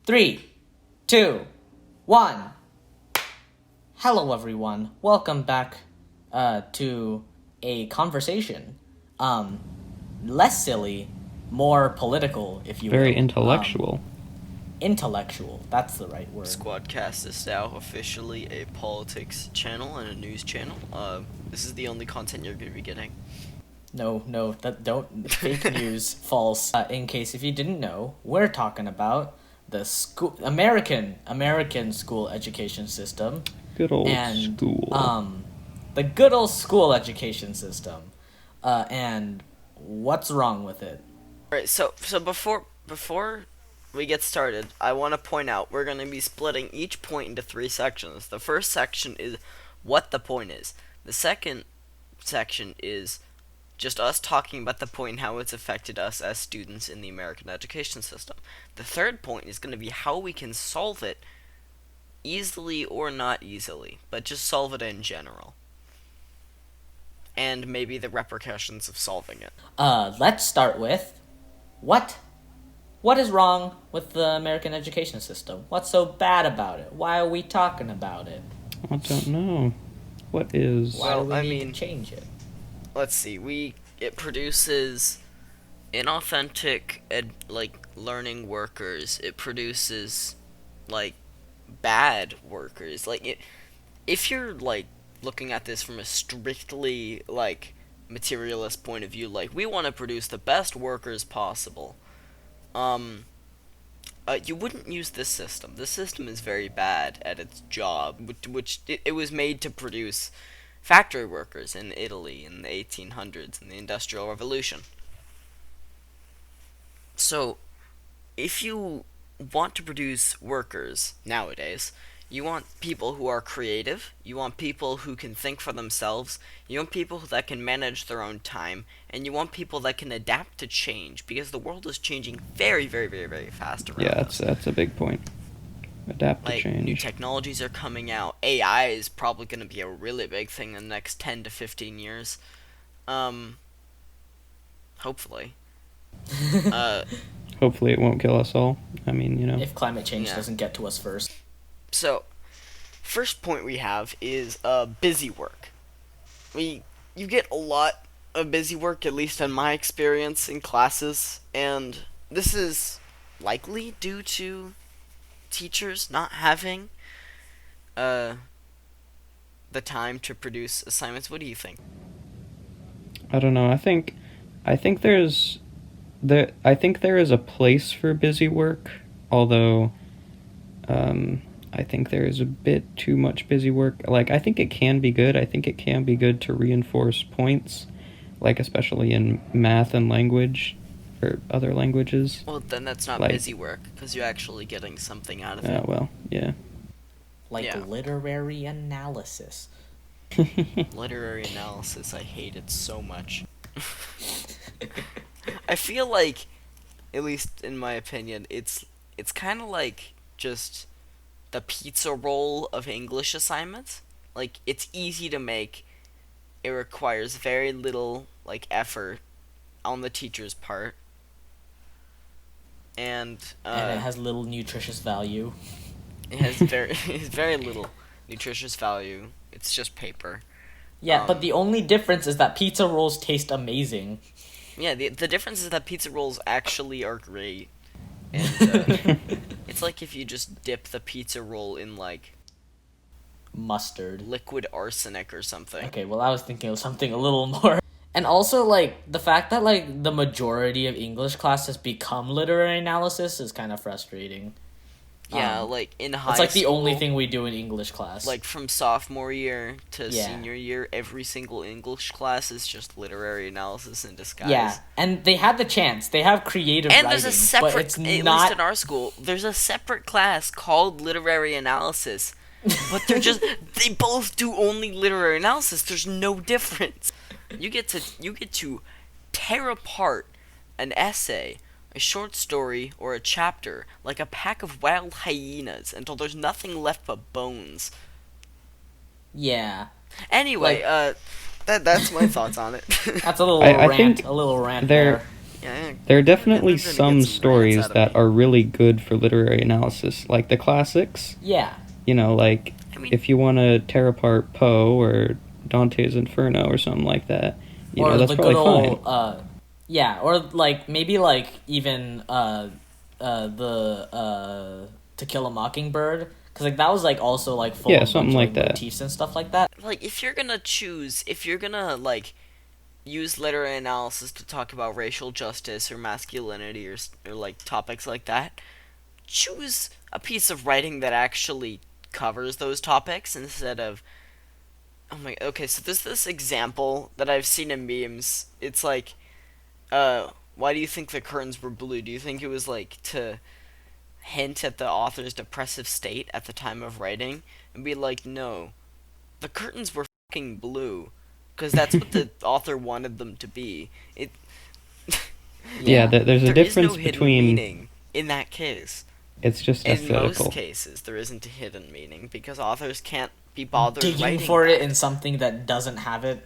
3, 2, 1. Hello, everyone. Welcome back to a conversation. Less silly, more political, if you will. Very intellectual. Intellectual, that's the right word. Squadcast is now officially a politics channel and a news channel. This is the only content you're going to be getting. No, don't fake news, false. In case if you didn't know, we're talking about the American school education system. Good old school. The good old school education system, and what's wrong with it? Right. So before we get started, I want to point out we're going to be splitting each point into 3 sections. The first section is what the point is. The second section is just us talking about the point and how it's affected us as students in the American education system. The third point is going to be how we can solve it, easily or not easily, but just solve it in general. And maybe the repercussions of solving it. Let's start with what is wrong with the American education system? What's so bad about it? Why are we talking about it? I don't know. What is... Why do we need to change it? Let's see. It produces inauthentic learning workers. It produces bad workers. If you're looking at this from a strictly materialist point of view, we want to produce the best workers possible. You wouldn't use this system. This system is very bad at its job, which it was made to produce factory workers in Italy in the 1800s in the Industrial Revolution. So, if you want to produce workers nowadays, you want people who are creative, you want people who can think for themselves, you want people that can manage their own time, and you want people that can adapt to change, because the world is changing very, very, very, very fast around us. Yeah, that's a big point. Adapt to change. New technologies are coming out. AI is probably going to be a really big thing in the next 10 to 15 years. Hopefully. Hopefully it won't kill us all. I mean, If climate change doesn't get to us first. So, first point we have is busy work. You get a lot of busy work, at least in my experience in classes, and this is likely due to teachers not having the time to produce assignments. What do you think? I don't know. I think there is a place for busy work, although I think there is a bit too much busy work. I think it can be good. I think it can be good to reinforce points, especially in math and language or other languages. Well, then that's not busy work, because you're actually getting something out of it. Well, yeah. Literary analysis. Literary analysis, I hate it so much. I feel like, at least in my opinion, it's kind of like just the pizza roll of English assignments. It's easy to make. It requires very little effort on the teacher's part. And it has little nutritious value. It has very little nutritious value. It's just paper. Yeah, but the only difference is that pizza rolls taste amazing. Yeah, the difference is that pizza rolls actually are great. And it's like if you just dip the pizza roll in mustard, liquid arsenic or something. Okay, well I was thinking of something a little more. And also the fact that the majority of English classes become literary analysis is kind of frustrating. Yeah, in high school. It's the only thing we do in English class. From sophomore year to senior year, every single English class is just literary analysis in disguise. Yeah, and they had the chance. They have creative writing. And there's a separate, but it's at not... least in our school, there's a separate class called literary analysis. But they both do only literary analysis. There's no difference. You get to tear apart an essay, a short story, or a chapter like a pack of wild hyenas until there's nothing left but bones. Yeah. Anyway, that's my thoughts on it. That's a little rant. A little rant there. Yeah, There are we're definitely gonna get some some rants stories out of that me. are really good for literary analysis, like the classics. Yeah. Like I mean, if you want to tear apart Poe or Dante's Inferno or something like that, Or that's the good probably fine. old yeah, or like maybe like even the To Kill a Mockingbird, because like that was like also like full Yeah, of a bunch something of like like that. motifs and stuff like that. like if you're gonna like use literary analysis to talk about racial justice or masculinity or like topics like that, choose a piece of writing that actually covers those topics instead of oh my okay, so there's this example that I've seen in memes. It's like why do you think the curtains were blue? Do you think it was like to hint at the author's depressive state at the time of writing? And be like, no, the curtains were fucking blue because that's what the author wanted them to be. It Yeah, Yeah. there's a there is no difference hidden between. meaning in that case. It's just In most aesthetical. cases, there isn't a hidden meaning because authors can't be bothered Digging writing for it that. in something that doesn't have it.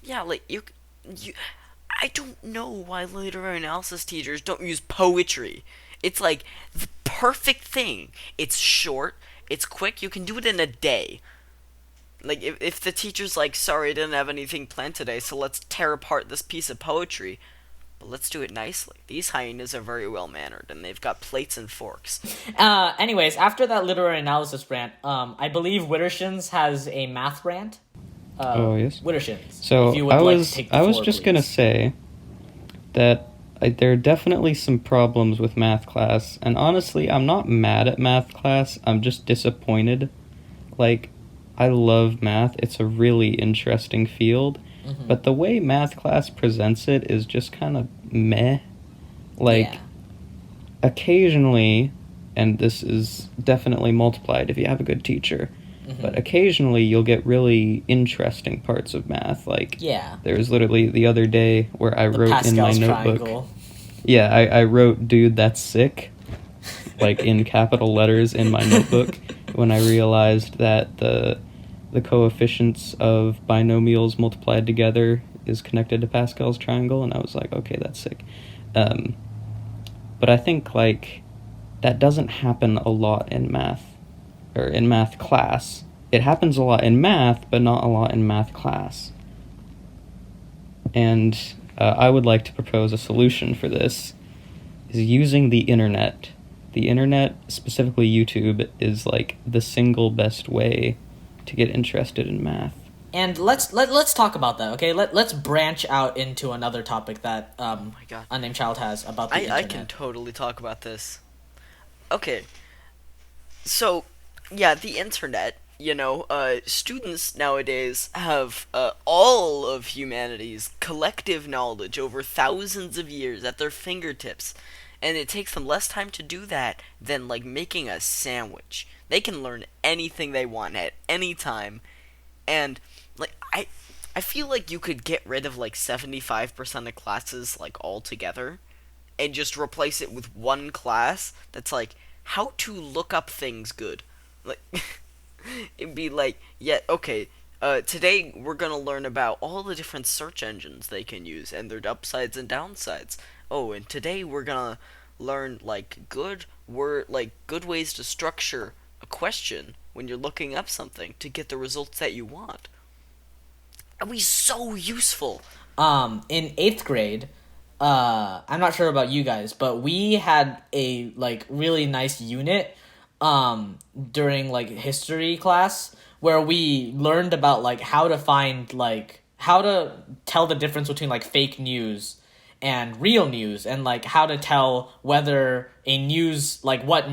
Yeah, like you. I don't know why literary analysis teachers don't use poetry. It's like the perfect thing. It's short. It's quick. You can do it in a day. Like if the teacher's like, sorry, I didn't have anything planned today, so let's tear apart this piece of poetry. But let's do it nicely. These hyenas are very well mannered, and they've got plates and forks. Anyways, after that literary analysis rant, I believe Wittershins has a math rant. Oh yes. Wittershins. So If you would I like to was take the I was floor, just please. gonna say that there are definitely some problems with math class, and honestly, I'm not mad at math class. I'm just disappointed. Like, I love math. It's a really interesting field, Mm-hmm. but the way math class presents it is just kind of meh. Like, Yeah. occasionally, and this is definitely multiplied if you have a good teacher, Mm-hmm. but occasionally you'll get really interesting parts of math. Like, Yeah. there was literally the other day where I The wrote in my Pascal's notebook. triangle. Yeah, I wrote, dude, that's sick, like in capital letters in my notebook when I realized that the coefficients of binomials multiplied together is connected to Pascal's triangle, and I was like, okay, that's sick. But I think, like, that doesn't happen a lot in math, or in math class. It happens a lot in math, but not a lot in math class. And I would like to propose a solution for this, is using the internet. The internet, specifically YouTube, is like the single best way to get interested in math. And let's talk about that, okay? Let's branch out into another topic that Oh my god. Unnamed Child has about the I internet. can totally talk about this. Okay, so yeah, the internet. Students nowadays have all of humanity's collective knowledge over thousands of years at their fingertips, and it takes them less time to do that than like making a sandwich. They can learn anything they want at any time, and like I feel like you could get rid of like 75% of classes like altogether and just replace it with one class that's like how to look up things good. Like it'd be like, yeah, okay, today we're gonna learn about all the different search engines they can use and their upsides and downsides. Oh, and today we're gonna learn like good ways to structure a question when you're looking up something to get the results that you want. It'd be so useful. In 8th grade, I'm not sure about you guys, but we had a like really nice unit during like history class where we learned about like how to find like how to tell the difference between like fake news and real news, and like how to tell whether a news like what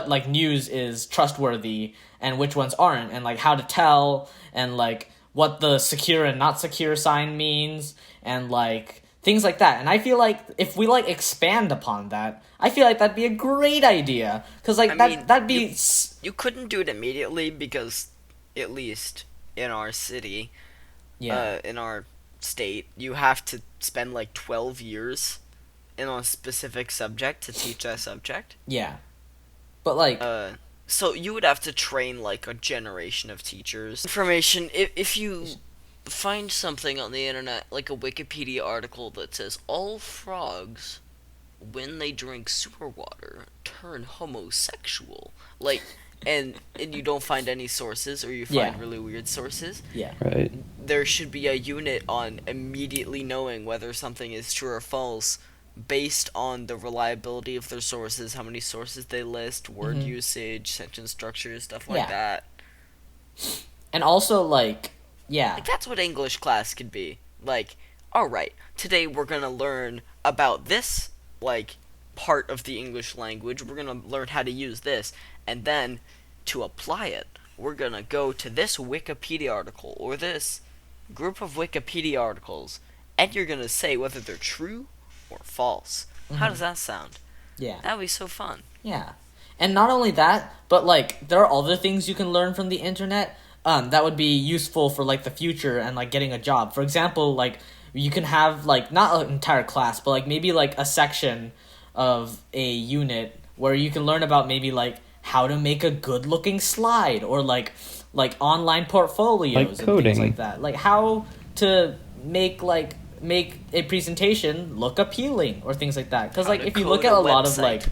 like news is trustworthy and which ones aren't, and like how to tell, and like what the secure and not secure sign means, and like things like that. And I feel like if we like expand upon that, I feel like that'd be a great idea, because like I mean, that'd be you couldn't do it immediately because, at least in our city, yeah. in our state, you have to spend like 12 years in a specific subject to teach that subject. Yeah, but like Uh, so you would have to train like a generation of teachers. Information, if you find something on the internet, like a Wikipedia article that says all frogs, when they drink sewer water, turn homosexual. Like, and you don't find any sources, or you Yeah. find really weird sources. Yeah. Right. There should be a unit on immediately knowing whether something is true or false based on the reliability of their sources, how many sources they list, word Mhm. usage, sentence structure, stuff like Yeah. that. And also, like, yeah. Like, that's what English class could be. Like, alright, today we're gonna learn about this, like, part of the English language. We're gonna learn how to use this. And then, to apply it, we're gonna go to this Wikipedia article, or this group of Wikipedia articles, and you're gonna say whether they're true or false. How does that sound? Yeah. That would be so fun. Yeah. And not only that, but like there are other things you can learn from the internet that would be useful for like the future and like getting a job. For example, like you can have like not an entire class, but like maybe like a section of a unit where you can learn about maybe like how to make a good looking slide or like online portfolios Like and things coding. like that. Like how to make a presentation look appealing or things like that. Because How like to if you look code at a a lot of website. like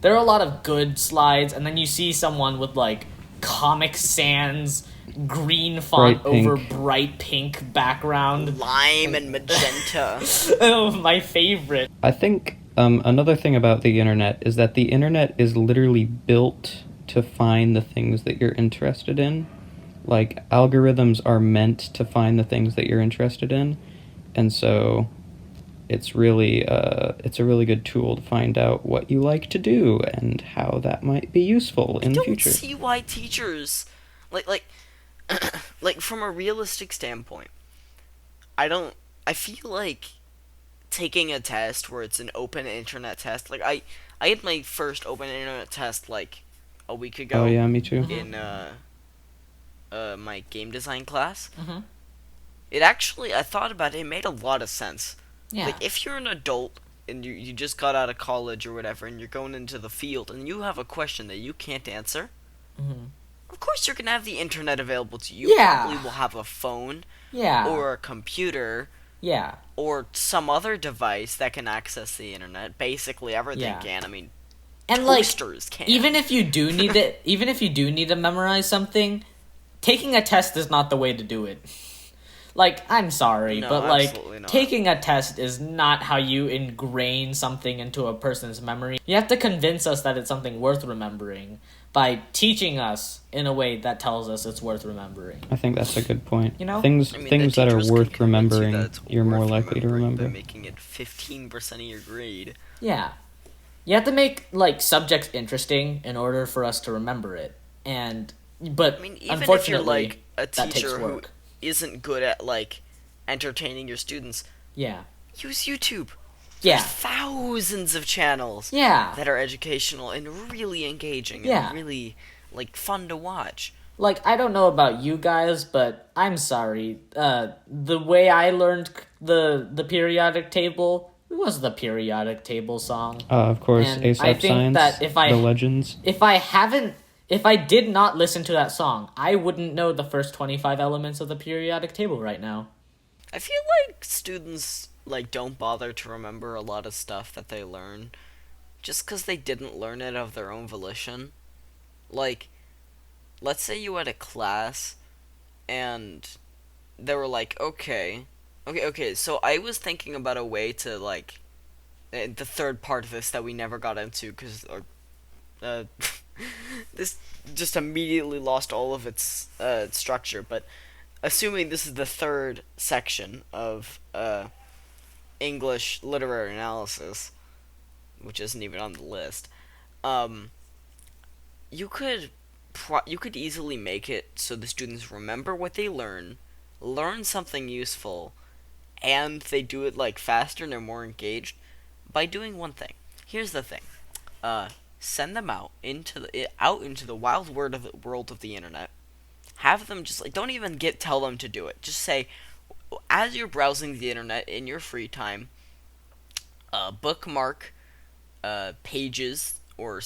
there are a lot of good slides, and then you see someone with like Comic Sans green font Bright pink. over bright pink background. Lime and magenta. Oh, my favorite. I think another thing about the internet is that the internet is literally built to find the things that you're interested in. Like, algorithms are meant to find the things that you're interested in, and so it's a really good tool to find out what you like to do and how that might be useful in the Don't future. see why teachers like like from a realistic standpoint. I feel like taking a test where it's an open internet test. Like I had my first open internet test like a week ago Oh yeah, me too. in my game design class. Mhm. It actually, I thought about it, it made a lot of sense. Yeah. Like, if you're an adult and you just got out of college or whatever and you're going into the field and you have a question that you can't answer, Mhm. of course you're going to have the internet available to you. You Yeah. probably will have a phone Yeah. or a computer yeah. or some other device that can access the internet. Basically, everything Yeah. can. I mean, And like toasters can. even if you do need it, even if you do need to memorize something, taking a test is not the way to do it. Like, I'm sorry, No, but like absolutely not. taking a test is not how you ingrain something into a person's memory. You have to convince us that it's something worth remembering by teaching us in a way that tells us it's worth remembering. I think that's a good point. You know? Things I mean, things the that are teachers can worth convince you remembering, that it's you're more worth likely to remembering remember. by making it 15% of your grade. Yeah. You have to make like subjects interesting in order for us to remember it. But I mean, even unfortunately, if you're like a that takes teacher who work. isn't good at like entertaining your students, Yeah. use YouTube. Yeah. There's thousands of channels Yeah. that are educational and really engaging Yeah. and really like fun to watch. Like, I don't know about you guys, but I'm sorry. The way I learned the periodic table was the periodic table song. Of course, And ASAP I think Science, that if I- The Legends. If I did not listen to that song, I wouldn't know the first 25 elements of the periodic table right now. I feel like students like don't bother to remember a lot of stuff that they learn just because they didn't learn it of their own volition. Like, let's say you had a class and they were like, okay, so I was thinking about a way to, like, the third part of this that we never got into because, this just immediately lost all of its, structure, but assuming this is the third section of, English literary analysis, which isn't even on the list, um, you could you could easily make it so the students remember what they learn something useful, and they do it like faster and they're more engaged by doing one thing. Here's the thing: send them out into the wild world of the internet. Have them just like don't even tell them to do it. Just say, as you're browsing the internet in your free time, bookmark pages or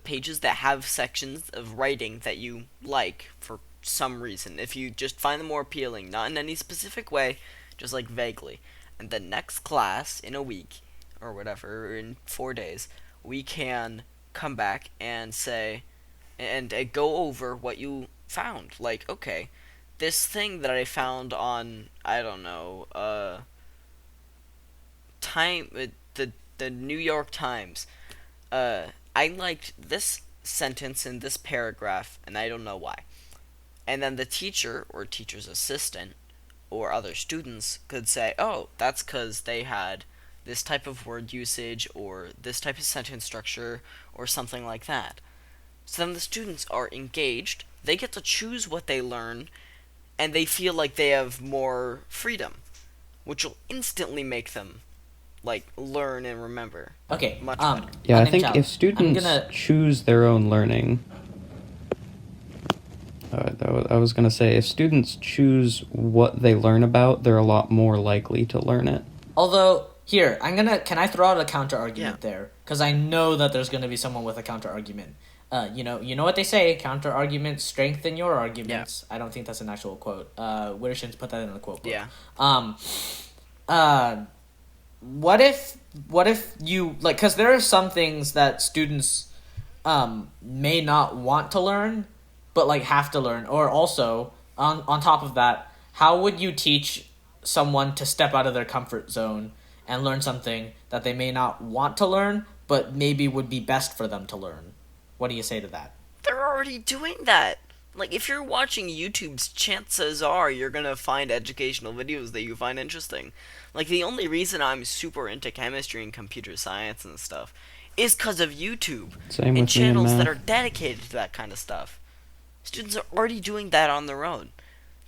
pages that have sections of writing that you like for some reason, if you just find them more appealing, not in any specific way, just like vaguely. And the next class in a week or whatever, or in 4 days, we can come back and say and go over what you found. Like, okay, this thing that I found on, I don't know, time the New York Times. I liked this sentence in this paragraph, and I don't know why. And then the teacher or teacher's assistant or other students could say, "Oh, that's because they had this type of word usage or this type of sentence structure or something like that." So then the students are engaged. They get to choose what they learn, and they feel like they have more freedom, which will instantly make them like learn and remember Okay. much better. Yeah, I think Untitled. if students choose their own learning, I was gonna say, if students choose what they learn about, they're a lot more likely to learn it. Although here, can I throw out a counter argument there? Because I know that there's gonna be someone with a counter argument. You know what they say: counter arguments strengthen your arguments. I don't think that's an actual quote. Witterson's put that in the quote book. Yeah. What if you like? Because there are some things that students may not want to learn, but like have to learn. Or also on top of that, how would you teach someone to step out of their comfort zone and learn something that they may not want to learn, but maybe would be best for them to learn? What do you say to that? They're already doing that. Like, if you're watching YouTube's, chances are you're gonna find educational videos that you find interesting. Like, the only reason I'm super into chemistry and computer science and stuff is because of YouTube Same and with me in channels that math. are dedicated to that kind of stuff. Students are already doing that on their own.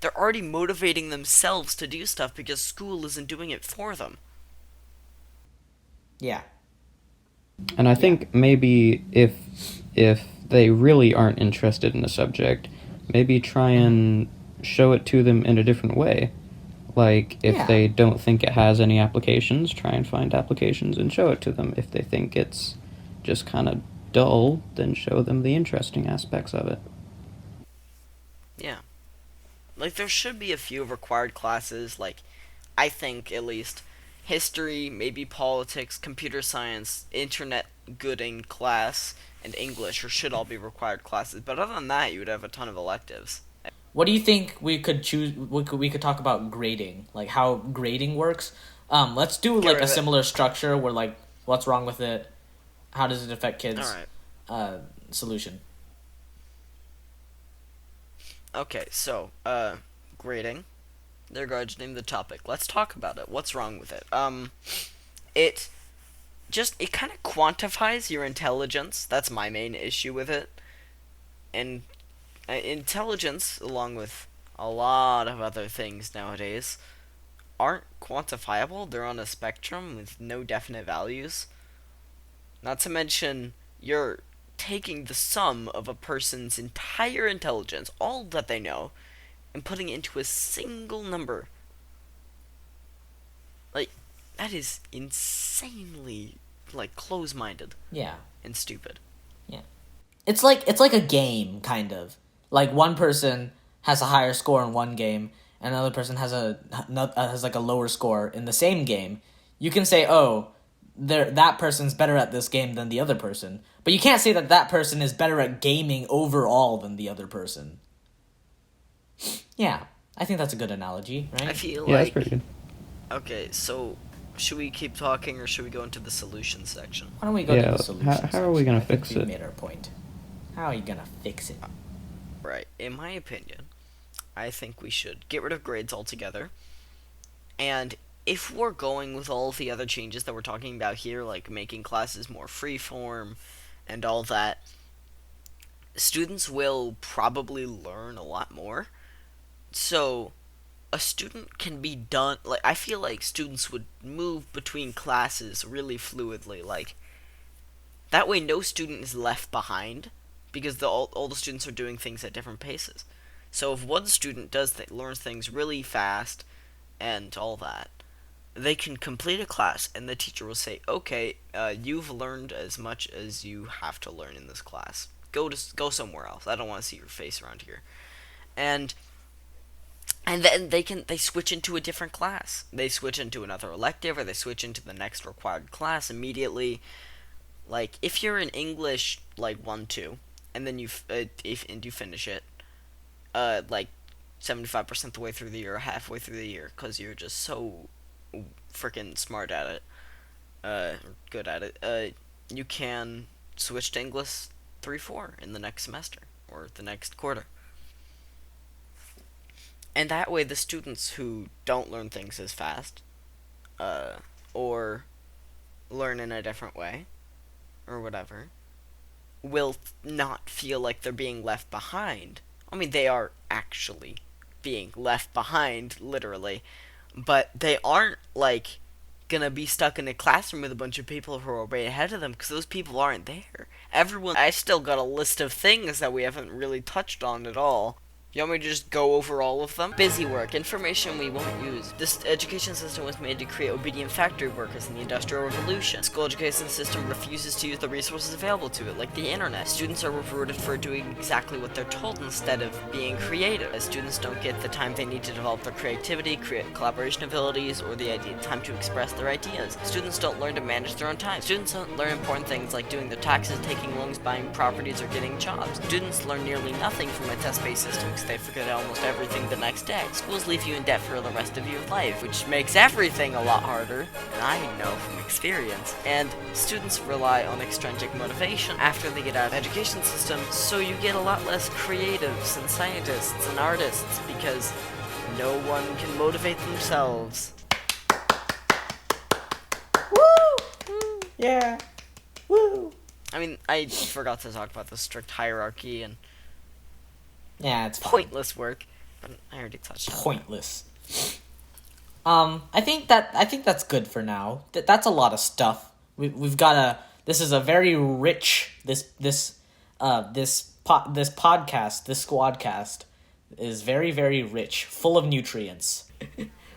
They're already motivating themselves to do stuff because school isn't doing it for them. Yeah. And I think maybe if they really aren't interested in a subject, maybe try and show it to them in a different way. Like, if Yeah. they don't think it has any applications, try and find applications and show it to them. If they think it's just kind of dull, then show them the interesting aspects of it. Yeah. Like, there should be a few required classes, like, I think, at least, history, maybe politics, computer science, internet gooding class, and English, or should all be required classes. But other than that, you would have a ton of electives. What do you think we could choose? We could talk about grading, like how grading works. Let's do Get like rid a of it. similar structure where like what's wrong with it, how does it affect kids? Alright. Solution. Okay, so, grading. They're going to name the topic. Let's talk about it. What's wrong with it? It it kind of quantifies your intelligence. That's my main issue with it. And intelligence, along with a lot of other things nowadays, aren't quantifiable. They're on a spectrum with no definite values. Not to mention, you're taking the sum of a person's entire intelligence, all that they know, and putting it into a single number. Like, that is insanely, like, close-minded Yeah. and stupid. It's like a game kind of. Like one person has a higher score in one game, and another person has like a lower score in the same game. You can say, "Oh, that person's better at this game than the other person," but you can't say that that person is better at gaming overall than the other person. Yeah, I think that's a good analogy, right? I feel Yeah, that's like... pretty good. Okay, so should we keep talking or should we go into the solution section? Why don't we go Yeah, to the solution? how are we gonna section? I think fix we it? made our point. How are you gonna fix it? Right. In my opinion, I think we should get rid of grades altogether. And if we're going with all of the other changes that we're talking about here, like making classes more freeform and all that, students will probably learn a lot more. So a student can be done, like, I feel like students would move between classes really fluidly, like, that way no student is left behind because all the students are doing things at different paces. So if one student learns things really fast and all that, they can complete a class and the teacher will say, "Okay, you've learned as much as you have to learn in this class. Go somewhere else. I don't want to see your face around here." and then they switch into a different class. They switch into another elective, or they switch into the next required class immediately. Like if you're in English like 1-2, and then you finish it, like 75% the way through the year, or halfway through the year, because you're just so freaking smart at it, good at it. You can switch to English 3-4 in the next semester or the next quarter. And that way, the students who don't learn things as fast, or learn in a different way, or whatever, will not feel like they're being left behind. I mean, they are actually being left behind, literally, but they aren't, like, gonna be stuck in a classroom with a bunch of people who are way ahead of them, because those people aren't there. I still got a list of things that we haven't really touched on at all. You want me to just go over all of them? Busy work, information we won't use. This education system was made to create obedient factory workers in the Industrial Revolution. The school education system refuses to use the resources available to it, like the internet. Students are rewarded for doing exactly what they're told instead of being creative, as students don't get the time they need to develop their creativity, create collaboration abilities, or the time to express their ideas. Students don't learn to manage their own time. Students don't learn important things like doing their taxes, taking loans, buying properties, or getting jobs. Students learn nearly nothing from a test-based system, they forget almost everything the next day. Schools leave you in debt for the rest of your life, which makes everything a lot harder, and I know from experience. And students rely on extrinsic motivation after they get out of the education system, so you get a lot less creatives and scientists and artists, because no one can motivate themselves. Woo! Yeah. Woo! I mean, I forgot to talk about the strict hierarchy and Yeah, it's fine. pointless work, but I already touched on Pointless. I think that's good for now. That's a lot of stuff. We've got this is a very rich this podcast, this Squadcast is very, very rich, full of nutrients.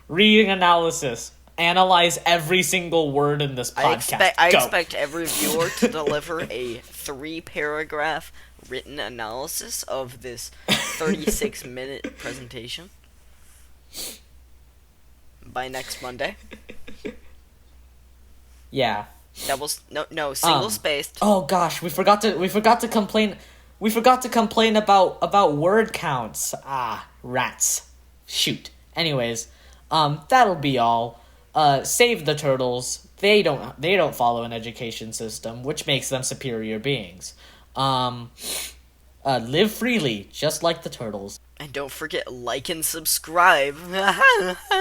Reading analysis. Analyze every single word in this podcast. I expect every viewer to deliver a 3-paragraph written analysis of this 36-minute presentation by next Monday. Yeah. Single spaced. Oh gosh, we forgot to complain. We forgot to complain about word counts. Ah, rats. Shoot. Anyways, that'll be all. Save the turtles. They don't follow an education system, which makes them superior beings. Live freely, just like the turtles. And don't forget, like and subscribe.